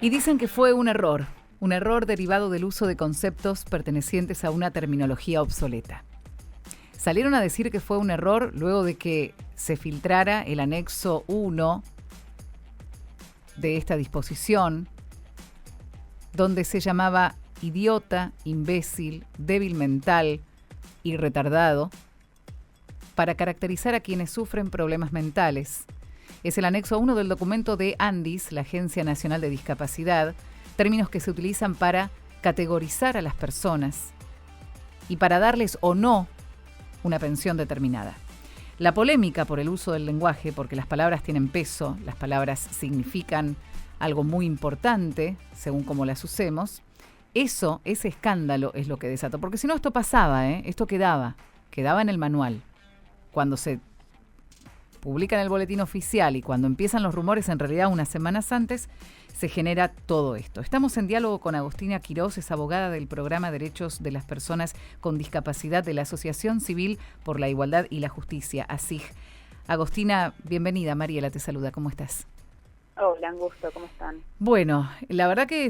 Y dicen que fue un error derivado del uso de conceptos pertenecientes a una terminología obsoleta. Salieron a decir que fue un error luego de que se filtrara el anexo 1 de esta disposición, donde se llamaba idiota, imbécil, débil mental y retardado, para caracterizar a quienes sufren problemas mentales. Es el anexo 1 del documento de ANDIS, la Agencia Nacional de Discapacidad, términos que se utilizan para categorizar a las personas y para darles o no una pensión determinada. La polémica por el uso del lenguaje, porque las palabras tienen peso, las palabras significan algo muy importante, según cómo las usemos, ese escándalo es lo que desató. Porque si no, esto pasaba, esto quedaba en el manual. Cuando se publica en el boletín oficial y cuando empiezan los rumores, en realidad unas semanas antes, se genera todo esto. Estamos en diálogo con Agostina Quiroz, es abogada del Programa Derechos de las Personas con Discapacidad de la Asociación Civil por la Igualdad y la Justicia, ACIG. Agostina, bienvenida. Mariela te saluda. ¿Cómo estás? Hola, un gusto. ¿Cómo están? Bueno, la verdad que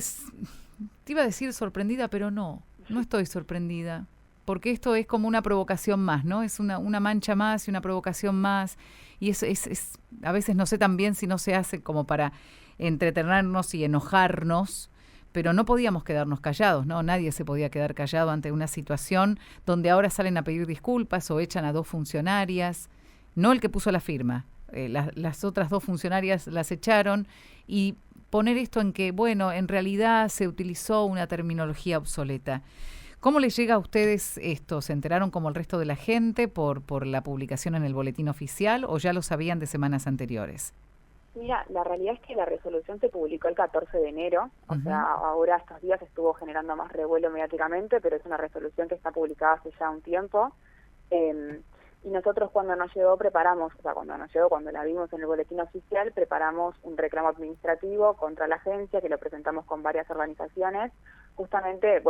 te iba a decir sorprendida, pero no estoy sorprendida. Porque esto es como una provocación más, ¿no? Es una mancha más y una provocación más. Y eso es a veces no sé tan bien si no se hace como para entretenernos y enojarnos, pero no podíamos quedarnos callados, ¿no? Nadie se podía quedar callado ante una situación donde ahora salen a pedir disculpas o echan a 2 funcionarias, no el que puso la firma, las otras 2 funcionarias las echaron, y poner esto en que, bueno, en realidad se utilizó una terminología obsoleta. ¿Cómo les llega a ustedes esto? ¿Se enteraron como el resto de la gente por la publicación en el boletín oficial o ya lo sabían de semanas anteriores? Mira, la realidad es que la resolución se publicó el 14 de enero, o sea, ahora estos días estuvo generando más revuelo mediáticamente, pero es una resolución que está publicada hace ya un tiempo. Y nosotros cuando nos llegó cuando la vimos en el boletín oficial, preparamos un reclamo administrativo contra la agencia, que lo presentamos con varias organizaciones, justamente,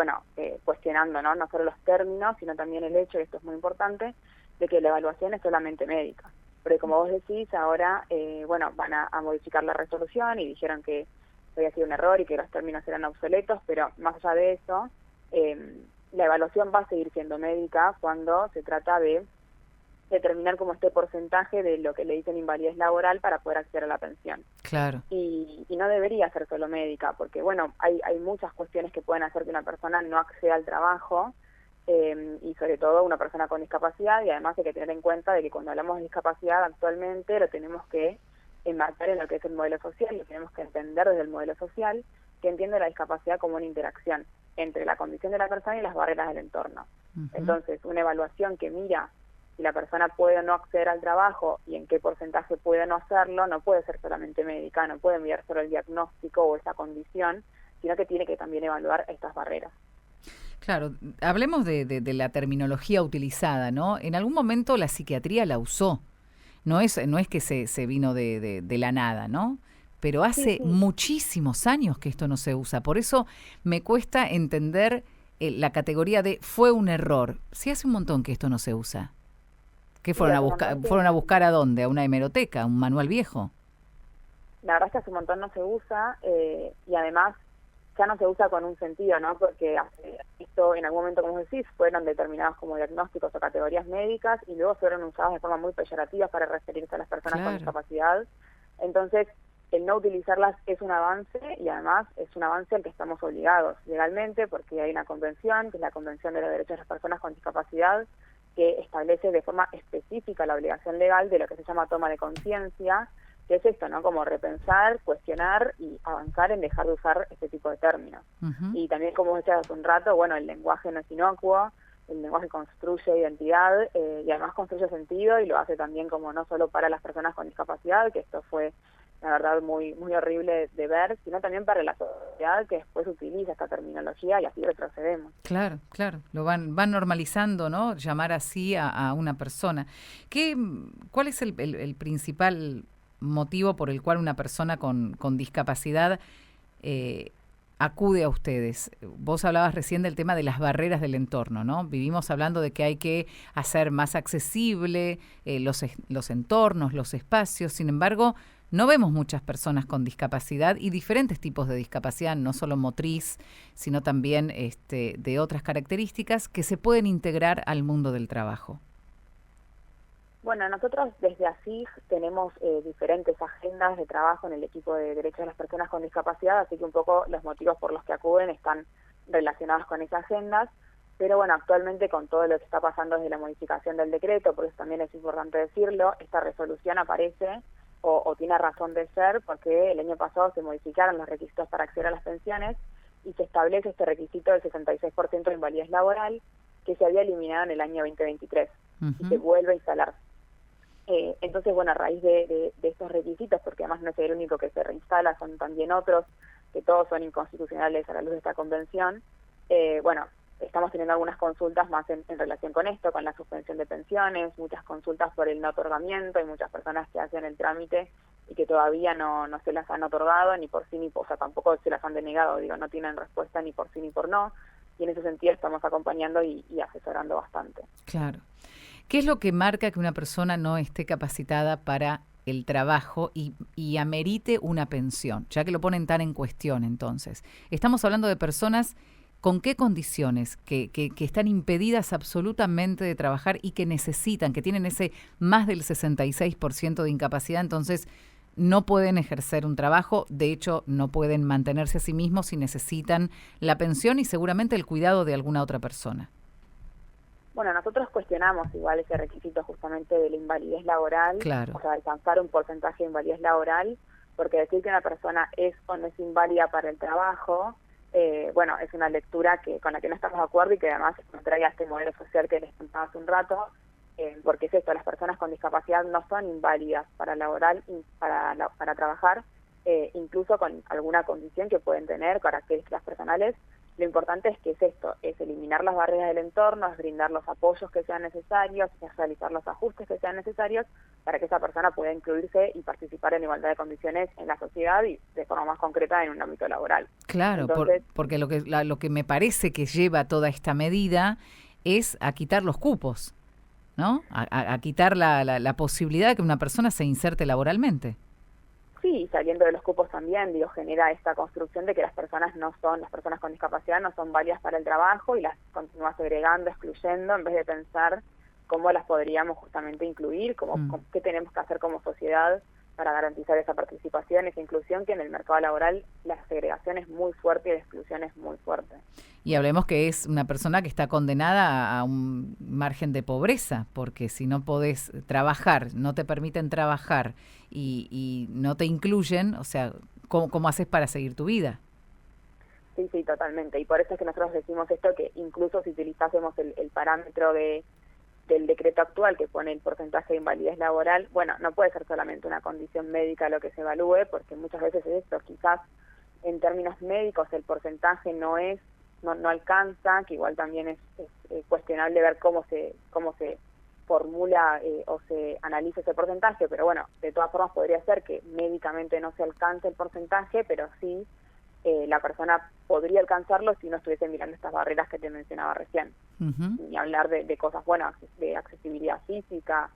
cuestionando, no solo los términos, sino también el hecho, y esto es muy importante, de que la evaluación es solamente médica. Porque como vos decís, ahora, van a modificar la resolución y dijeron que había sido un error y que los términos eran obsoletos, pero más allá de eso, la evaluación va a seguir siendo médica cuando se trata de determinar como este porcentaje de lo que le dicen invalidez laboral para poder acceder a la pensión. Claro. Y no debería ser solo médica, porque hay muchas cuestiones que pueden hacer que una persona no acceda al trabajo, y sobre todo una persona con discapacidad, y además hay que tener en cuenta de que cuando hablamos de discapacidad actualmente lo tenemos que enmarcar en lo que es el modelo social, lo tenemos que entender desde el modelo social, que entiende la discapacidad como una interacción entre la condición de la persona y las barreras del entorno. Entonces, una evaluación que mira si la persona puede o no acceder al trabajo y en qué porcentaje puede o no hacerlo, no puede ser solamente médica, no puede mirar solo el diagnóstico o esa condición, sino que tiene que también evaluar estas barreras. Claro, hablemos de la terminología utilizada, ¿no? En algún momento la psiquiatría la usó, no es que se vino de la nada, ¿no? Pero hace muchísimos años que esto no se usa, por eso me cuesta entender la categoría de fue un error. Si hace un montón que esto no se usa. ¿Qué fueron a buscar? ¿Fueron a buscar a dónde? ¿A una hemeroteca? ¿A un manual viejo? La verdad es que hace un montón no se usa, y además ya no se usa con un sentido, ¿no? Porque esto en algún momento, como decís, fueron determinados como diagnósticos o categorías médicas y luego fueron usados de forma muy peyorativa para referirse a las personas con discapacidad. Entonces, el no utilizarlas es un avance, y además es un avance al que estamos obligados legalmente, porque hay una convención, que es la Convención de los Derechos de las Personas con Discapacidad, que establece de forma específica la obligación legal de lo que se llama toma de conciencia, que es esto, ¿no? Como repensar, cuestionar y avanzar en dejar de usar este tipo de términos. Y también, como decías hace un rato, el lenguaje no es inocuo, el lenguaje construye identidad, y además construye sentido, y lo hace también como no solo para las personas con discapacidad, que esto fue la verdad muy muy horrible de ver, sino también para la sociedad que después utiliza esta terminología y así retrocedemos. Claro, lo van normalizando, ¿no? Llamar así a una persona. ¿Cuál es el principal motivo por el cual una persona con discapacidad acude a ustedes? Vos hablabas recién del tema de las barreras del entorno, ¿no? Vivimos hablando de que hay que hacer más accesible los entornos, los espacios. Sin embargo, no vemos muchas personas con discapacidad y diferentes tipos de discapacidad, no solo motriz, sino también de otras características que se pueden integrar al mundo del trabajo. Bueno, nosotros desde ASIG tenemos diferentes agendas de trabajo en el equipo de derechos de las personas con discapacidad, así que un poco los motivos por los que acuden están relacionados con esas agendas, pero bueno, actualmente con todo lo que está pasando desde la modificación del decreto, por eso también es importante decirlo, esta resolución aparece o tiene razón de ser porque el año pasado se modificaron los requisitos para acceder a las pensiones y se establece este requisito del 66% de invalidez laboral que se había eliminado en el año 2023 y se vuelve a instalar. Entonces, bueno, a raíz de estos requisitos, porque además no es el único que se reinstala, son también otros, que todos son inconstitucionales a la luz de esta convención, bueno, estamos teniendo algunas consultas más en relación con esto, con la suspensión de pensiones, muchas consultas por el no otorgamiento, hay muchas personas que hacen el trámite y que todavía no se las han otorgado, ni por sí ni por, o sea, tampoco se las han denegado, digo, no tienen respuesta ni por sí ni por no, y en ese sentido estamos acompañando y asesorando bastante. Claro. ¿Qué es lo que marca que una persona no esté capacitada para el trabajo y amerite una pensión? Ya que lo ponen tan en cuestión, entonces. Estamos hablando de personas con qué condiciones, que están impedidas absolutamente de trabajar y que necesitan, que tienen ese más del 66% de incapacidad, entonces no pueden ejercer un trabajo, de hecho no pueden mantenerse a sí mismos y necesitan la pensión y seguramente el cuidado de alguna otra persona. Bueno, nosotros cuestionamos igual ese requisito justamente de la invalidez laboral, claro. O sea, alcanzar un porcentaje de invalidez laboral, porque decir que una persona es o no es inválida para el trabajo, bueno, es una lectura con la que no estamos de acuerdo y que además es contraria a este modelo social que les contaba hace un rato, porque es esto, las personas con discapacidad no son inválidas para laboral, para trabajar, incluso con alguna condición que pueden tener, características personales. Lo importante es que es esto, es eliminar las barreras del entorno, es brindar los apoyos que sean necesarios, es realizar los ajustes que sean necesarios para que esa persona pueda incluirse y participar en igualdad de condiciones en la sociedad y de forma más concreta en un ámbito laboral. Claro, entonces, porque lo que me parece que lleva toda esta medida es a quitar los cupos, ¿no? A quitar la posibilidad de que una persona se inserte laboralmente. Sí, saliendo de los cupos también, digo, genera esta construcción de que las personas con discapacidad no son válidas para el trabajo y las continúa segregando, excluyendo, en vez de pensar cómo las podríamos justamente incluir, qué tenemos que hacer como sociedad para garantizar esa participación, esa inclusión, que en el mercado laboral la segregación es muy fuerte y la exclusión es muy fuerte. Y hablemos que es una persona que está condenada a un margen de pobreza, porque si no podés trabajar, no te permiten trabajar y no te incluyen, o sea, ¿cómo haces para seguir tu vida? Sí, totalmente. Y por eso es que nosotros decimos esto, que incluso si utilizásemos el parámetro del decreto actual que pone el porcentaje de invalidez laboral, bueno, no puede ser solamente una condición médica lo que se evalúe, porque muchas veces es esto, quizás en términos médicos el porcentaje no alcanza, que igual también es cuestionable ver cómo se formula o se analiza ese porcentaje, pero bueno, de todas formas podría ser que médicamente no se alcance el porcentaje, pero sí la persona podría alcanzarlo si no estuviese mirando estas barreras que te mencionaba recién. Ni hablar de cosas buenas, de accesibilidad física,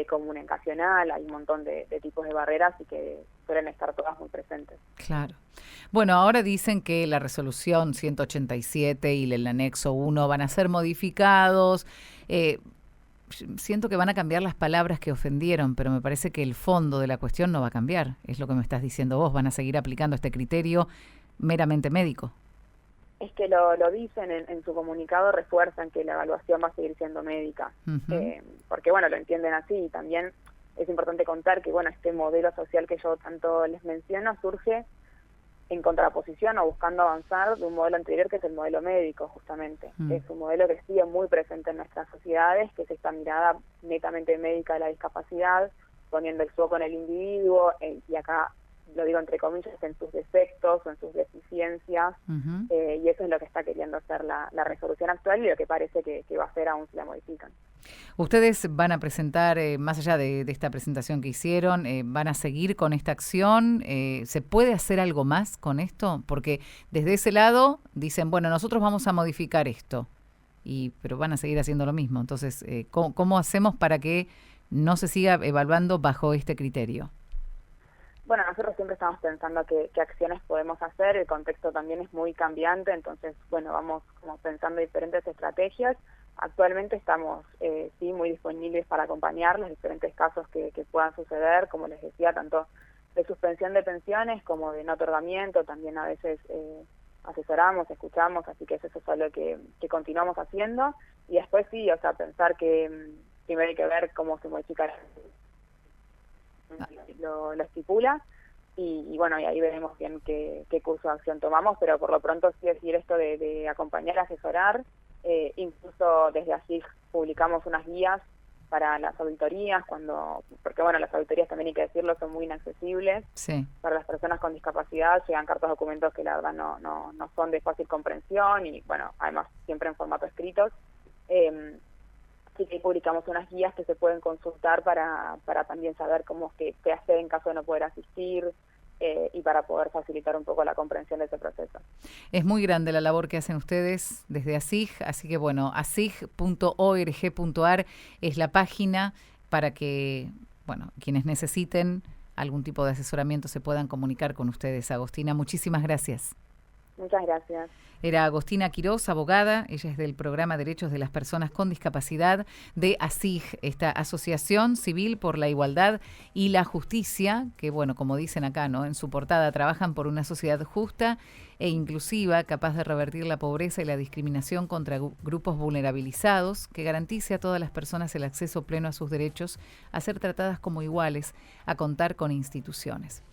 comunicacional, hay un montón de tipos de barreras y que suelen estar todas muy presentes. Claro. Bueno, ahora dicen que la resolución 187 y el anexo 1 van a ser modificados. Siento que van a cambiar las palabras que ofendieron, pero me parece que el fondo de la cuestión no va a cambiar. Es lo que me estás diciendo vos. Van a seguir aplicando este criterio meramente médico. Es que lo dicen en su comunicado, refuerzan que la evaluación va a seguir siendo médica, porque bueno, lo entienden así, y también es importante contar que bueno, este modelo social que yo tanto les menciono surge en contraposición o buscando avanzar de un modelo anterior que es el modelo médico, justamente. Es un modelo que sigue muy presente en nuestras sociedades, que es esta mirada netamente médica de la discapacidad, poniendo el foco en el individuo, y acá lo digo entre comillas, en sus defectos o en sus deficiencias, y eso es lo que está queriendo hacer la resolución actual y lo que parece que va a hacer aún si la modifican. Ustedes van a presentar, más allá de esta presentación que hicieron, van a seguir con esta acción. ¿Se puede hacer algo más con esto? Porque desde ese lado dicen, bueno, nosotros vamos a modificar esto, pero van a seguir haciendo lo mismo. Entonces, ¿cómo hacemos para que no se siga evaluando bajo este criterio? Bueno, nosotros siempre estamos pensando qué acciones podemos hacer, el contexto también es muy cambiante, entonces, bueno, vamos como pensando diferentes estrategias. Actualmente estamos, sí, muy disponibles para acompañar los diferentes casos que puedan suceder, como les decía, tanto de suspensión de pensiones como de no otorgamiento, también a veces asesoramos, escuchamos, así que eso es algo que continuamos haciendo. Y después sí, o sea, pensar que primero hay que ver cómo se modifica lo estipula y bueno, y ahí veremos bien qué curso de acción tomamos, pero por lo pronto sí decir esto de acompañar, asesorar, incluso desde así publicamos unas guías para las auditorías, porque bueno, las auditorías también hay que decirlo, son muy inaccesibles para las personas con discapacidad, llegan cartas documentos que la verdad no son de fácil comprensión y bueno, además siempre en formato escritos. Sí que publicamos unas guías que se pueden consultar para también saber qué hacer en caso de no poder asistir y para poder facilitar un poco la comprensión de ese proceso. Es muy grande la labor que hacen ustedes desde ASIG, así que bueno, asig.org.ar es la página para que, bueno, quienes necesiten algún tipo de asesoramiento se puedan comunicar con ustedes. Agostina, muchísimas gracias. Muchas gracias. Era Agostina Quirós, abogada, ella es del programa Derechos de las Personas con Discapacidad de ASIG, esta Asociación Civil por la Igualdad y la Justicia, que bueno, como dicen acá, ¿no? En su portada trabajan por una sociedad justa e inclusiva, capaz de revertir la pobreza y la discriminación contra grupos vulnerabilizados, que garantice a todas las personas el acceso pleno a sus derechos, a ser tratadas como iguales, a contar con instituciones.